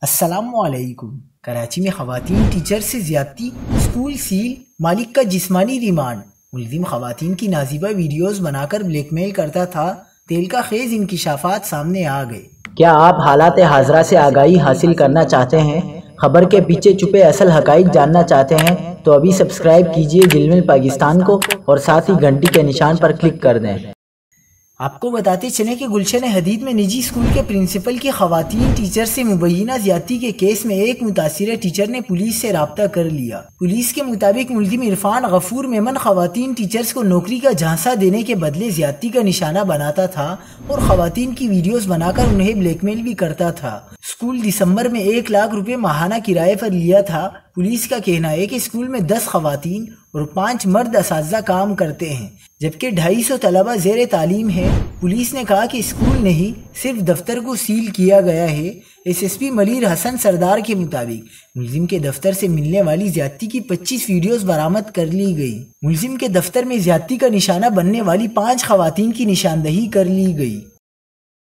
السلام علیکم۔ کراچی میں خواتین ٹیچر سے زیادتی، اسکول سیل، مالک کا جسمانی ریمانڈ۔ ملزم خواتین کی نازیبہ ویڈیوز بنا کر بلیک میل کرتا تھا، تیل کا خیز انکشافات سامنے آ گئے۔ کیا آپ حالات حاضرہ سے آگاہی حاصل کرنا چاہتے ہیں؟ خبر کے پیچھے چھپے اصل حقائق جاننا چاہتے ہیں تو ابھی سبسکرائب کیجئے جلمل پاکستان کو اور ساتھ ہی گھنٹی کے نشان پر کلک کر دیں۔ آپ کو بتاتے چلیں کہ گلشن حدید میں نجی اسکول کے پرنسپل کی خواتین ٹیچر سے مبینہ زیادتی کے کیس میں ایک متاثرہ ٹیچر نے پولیس سے رابطہ کر لیا۔ پولیس کے مطابق ملزم عرفان غفور میمن خواتین ٹیچرز کو نوکری کا جھانسا دینے کے بدلے زیادتی کا نشانہ بناتا تھا اور خواتین کی ویڈیوز بنا کر انہیں بلیک میل بھی کرتا تھا۔ اسکول دسمبر میں 1 لاکھ روپے ماہانہ کرائے پر لیا تھا۔ پولیس کا کہنا ہے کہ اسکول میں 10 خواتین اور 5 مرد اساتذہ کام کرتے ہیں، جبکہ 250 طلبہ زیر تعلیم ہیں۔ پولیس نے کہا کہ اسکول نہیں، صرف دفتر کو سیل کیا گیا ہے۔ ایس ایس پی منیر حسن سردار کے مطابق ملزم کے دفتر سے ملنے والی زیادتی کی 25 ویڈیوز برآمد کر لی گئی۔ ملزم کے دفتر میں زیادتی کا نشانہ بننے والی 5 خواتین کی نشاندہی کر لی گئی۔